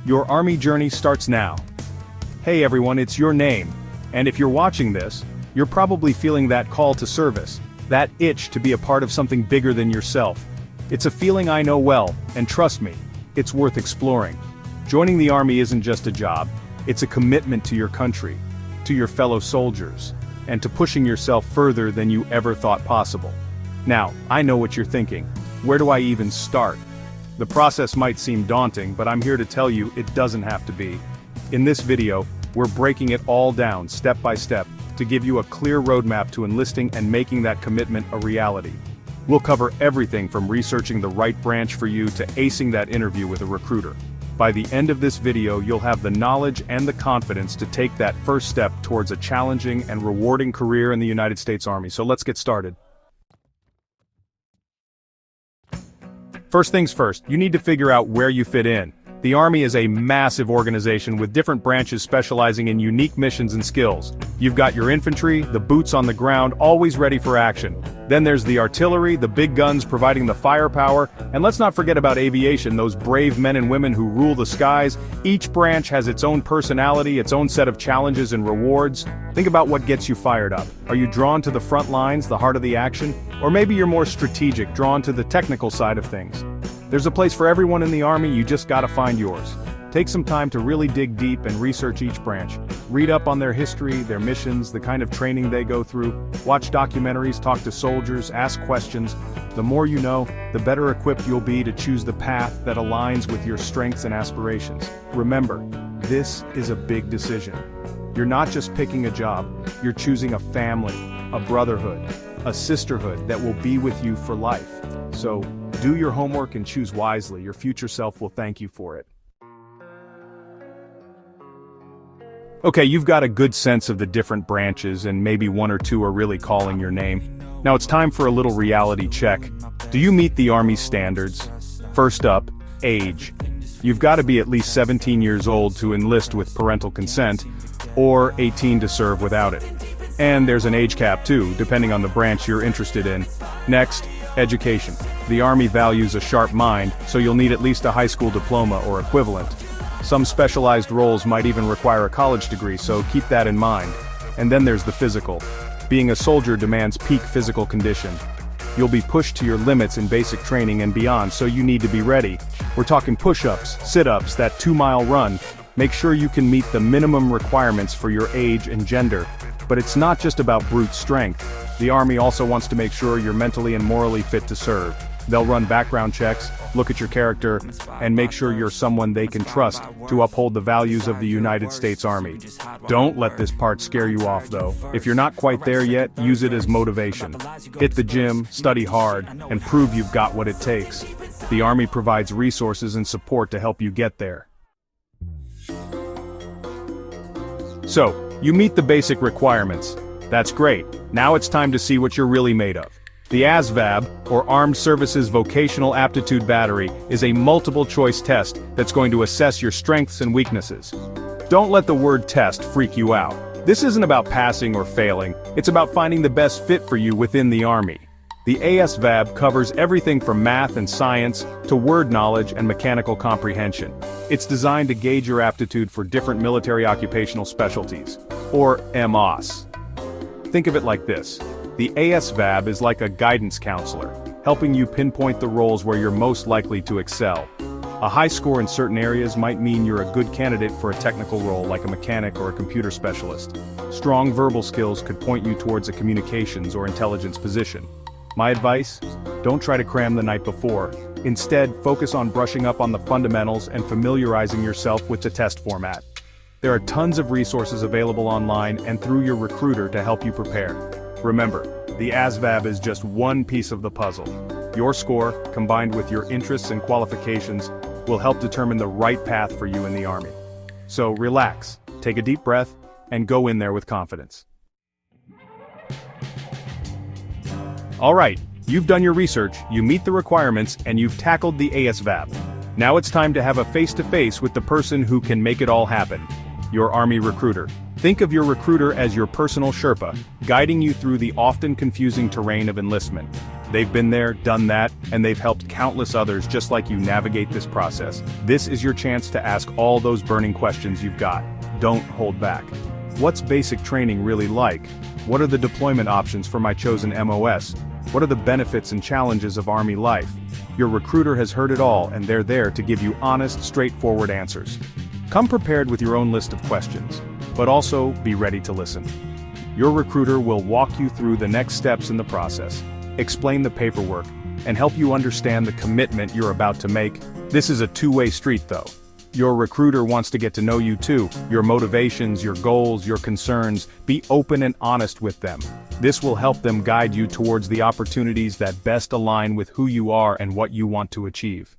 Your Army journey starts now. Hey everyone, it's your name. And if you're watching this, you're probably feeling that call to service, that itch to be a part of something bigger than yourself. It's a feeling I know well, and trust me, it's worth exploring. Joining the Army isn't just a job, it's a commitment to your country, to your fellow soldiers, and to pushing yourself further than you ever thought possible. Now, I know what you're thinking. Where do I even start? The process might seem daunting, but I'm here to tell you it doesn't have to be. In this video, we're breaking it all down step by step to give you a clear roadmap to enlisting and making that commitment a reality. We'll cover everything from researching the right branch for you to acing that interview with a recruiter. By the end of this video, you'll have the knowledge and the confidence to take that first step towards a challenging and rewarding career in the United States Army. So let's get started. First things first, you need to figure out where you fit in. The Army is a massive organization with different branches specializing in unique missions and skills. You've got your infantry, the boots on the ground, always ready for action. Then there's the artillery, the big guns providing the firepower, and let's not forget about aviation, those brave men and women who rule the skies. Each branch has its own personality, its own set of challenges and rewards. Think about what gets you fired up. Are you drawn to the front lines, the heart of the action? Or maybe you're more strategic, drawn to the technical side of things. There's a place for everyone in the Army, you just gotta find yours. Take some time to really dig deep and research each branch. Read up on their history, their missions, the kind of training they go through. Watch documentaries, talk to soldiers, ask questions. The more you know, the better equipped you'll be to choose the path that aligns with your strengths and aspirations. Remember, this is a big decision. You're not just picking a job, you're choosing a family, a brotherhood, a sisterhood that will be with you for life. So, do your homework and choose wisely. Your future self will thank you for it. Okay, you've got a good sense of the different branches and maybe one or two are really calling your name. Now it's time for a little reality check. Do you meet the Army standards? First up, age. You've got to be at least 17 years old to enlist with parental consent, or 18 to serve without it. And there's an age cap too, depending on the branch you're interested in. Next, education. The Army values a sharp mind, so you'll need at least a high school diploma or equivalent. Some specialized roles might even require a college degree, so keep that in mind. And then there's the physical. Being a soldier demands peak physical condition. You'll be pushed to your limits in basic training and beyond, so you need to be ready. We're talking push-ups, sit-ups, that 2-mile run. Make sure you can meet the minimum requirements for your age and gender. But it's not just about brute strength. The Army also wants to make sure you're mentally and morally fit to serve. They'll run background checks, look at your character, and make sure you're someone they can trust to uphold the values of the United States Army. Don't let this part scare you off though. If you're not quite there yet, use it as motivation. Hit the gym, study hard, and prove you've got what it takes. The Army provides resources and support to help you get there. So, you meet the basic requirements. That's great. Now it's time to see what you're really made of. The ASVAB, or Armed Services Vocational Aptitude Battery, is a multiple-choice test that's going to assess your strengths and weaknesses. Don't let the word test freak you out. This isn't about passing or failing, it's about finding the best fit for you within the Army. The ASVAB covers everything from math and science to word knowledge and mechanical comprehension. It's designed to gauge your aptitude for different military occupational specialties, or MOS. Think of it like this. The ASVAB is like a guidance counselor, helping you pinpoint the roles where you're most likely to excel. A high score in certain areas might mean you're a good candidate for a technical role like a mechanic or a computer specialist. Strong verbal skills could point you towards a communications or intelligence position. My advice? Don't try to cram the night before. Instead, focus on brushing up on the fundamentals and familiarizing yourself with the test format. There are tons of resources available online and through your recruiter to help you prepare. Remember, the ASVAB is just one piece of the puzzle. Your score, combined with your interests and qualifications, will help determine the right path for you in the Army. So relax, take a deep breath, and go in there with confidence. Alright, you've done your research, you meet the requirements, and you've tackled the ASVAB. Now it's time to have a face-to-face with the person who can make it all happen. Your Army recruiter. Think of your recruiter as your personal Sherpa, guiding you through the often confusing terrain of enlistment. They've been there, done that, and they've helped countless others just like you navigate this process. This is your chance to ask all those burning questions you've got. Don't hold back. What's basic training really like? What are the deployment options for my chosen MOS? What are the benefits and challenges of Army life? Your recruiter has heard it all, and they're there to give you honest, straightforward answers. Come prepared with your own list of questions, but also be ready to listen. Your recruiter will walk you through the next steps in the process, explain the paperwork, and help you understand the commitment you're about to make. This is a two-way street though. Your recruiter wants to get to know you too, your motivations, your goals, your concerns. Be open and honest with them. This will help them guide you towards the opportunities that best align with who you are and what you want to achieve.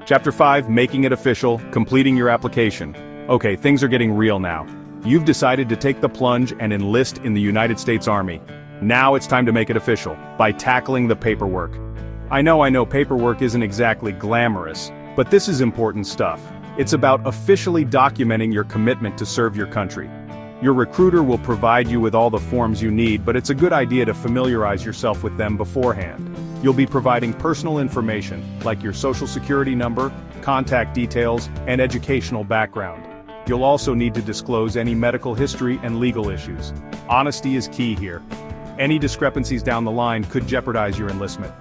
Chapter 5, Making it official, completing your application. Okay, things are getting real now. You've decided to take the plunge and enlist in the United States Army. Now it's time to make it official, by tackling the paperwork. I know paperwork isn't exactly glamorous, but this is important stuff. It's about officially documenting your commitment to serve your country. Your recruiter will provide you with all the forms you need, but it's a good idea to familiarize yourself with them beforehand. You'll be providing personal information, like your social security number, contact details, and educational background. You'll also need to disclose any medical history and legal issues. Honesty is key here. Any discrepancies down the line could jeopardize your enlistment.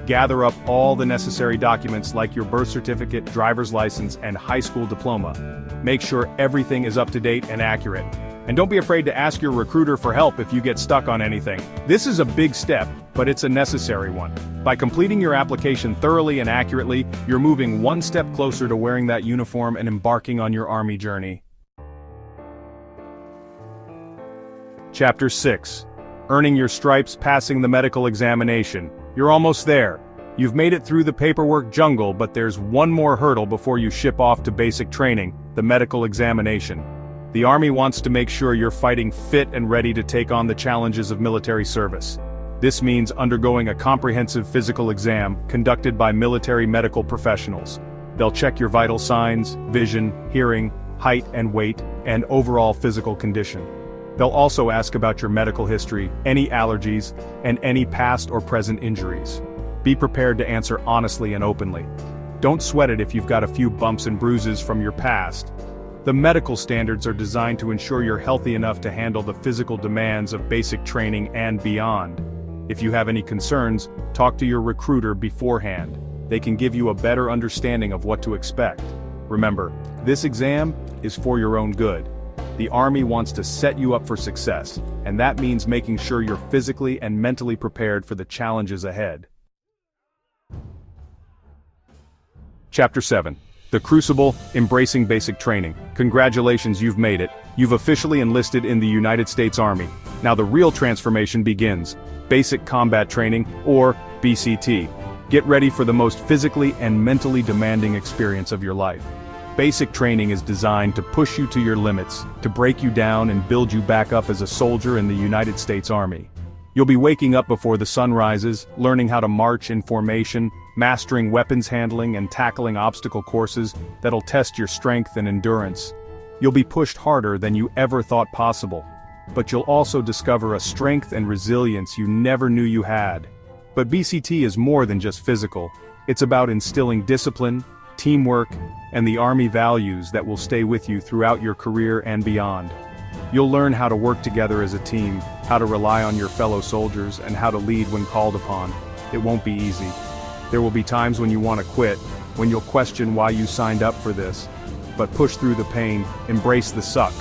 Gather up all the necessary documents like your birth certificate, driver's license, and high school diploma. Make sure everything is up to date and accurate. And don't be afraid to ask your recruiter for help if you get stuck on anything. This is a big step, but it's a necessary one. By completing your application thoroughly and accurately, you're moving one step closer to wearing that uniform and embarking on your Army journey. Chapter 6. Earning your stripes, passing the medical examination. You're almost there. You've made it through the paperwork jungle, but there's one more hurdle before you ship off to basic training, the medical examination. The Army wants to make sure you're fighting fit and ready to take on the challenges of military service. This means undergoing a comprehensive physical exam conducted by military medical professionals. They'll check your vital signs, vision, hearing, height and weight, and overall physical condition. They'll also ask about your medical history, any allergies, and any past or present injuries. Be prepared to answer honestly and openly. Don't sweat it if you've got a few bumps and bruises from your past. The medical standards are designed to ensure you're healthy enough to handle the physical demands of basic training and beyond. If you have any concerns, talk to your recruiter beforehand. They can give you a better understanding of what to expect. Remember, this exam is for your own good. The Army wants to set you up for success, and that means making sure you're physically and mentally prepared for the challenges ahead. Chapter 7. The Crucible, Embracing Basic Training. Congratulations, you've made it. You've officially enlisted in the United States Army. Now the real transformation begins. Basic Combat Training, or BCT. Get ready for the most physically and mentally demanding experience of your life. Basic training is designed to push you to your limits, to break you down and build you back up as a soldier in the United States Army. You'll be waking up before the sun rises, learning how to march in formation, mastering weapons handling and tackling obstacle courses that'll test your strength and endurance. You'll be pushed harder than you ever thought possible, but you'll also discover a strength and resilience you never knew you had. But BCT is more than just physical. It's about instilling discipline, teamwork, and the Army values that will stay with you throughout your career and beyond. You'll learn how to work together as a team, how to rely on your fellow soldiers, and how to lead when called upon. It won't be easy. There will be times when you want to quit, when you'll question why you signed up for this. But push through the pain, embrace the suck,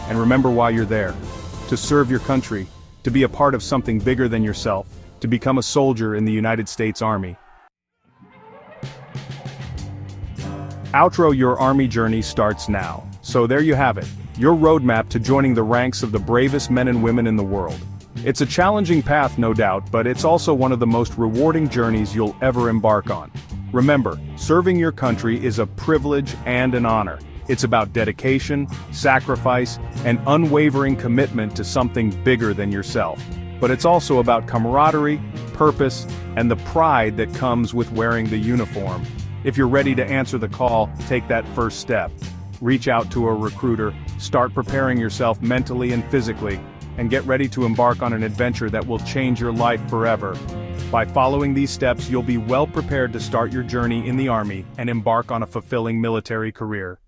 and remember why you're there. To serve your country, to be a part of something bigger than yourself, to become a soldier in the United States Army. Outro your Army journey starts now. So there you have it, your roadmap to joining the ranks of the bravest men and women in the world. It's a challenging path, no doubt, but it's also one of the most rewarding journeys you'll ever embark on. Remember, serving your country is a privilege and an honor. It's about dedication, sacrifice, and unwavering commitment to something bigger than yourself. But it's also about camaraderie, purpose, and the pride that comes with wearing the uniform. If you're ready to answer the call, take that first step. Reach out to a recruiter, start preparing yourself mentally and physically, and get ready to embark on an adventure that will change your life forever. By following these steps, you'll be well prepared to start your journey in the Army and embark on a fulfilling military career.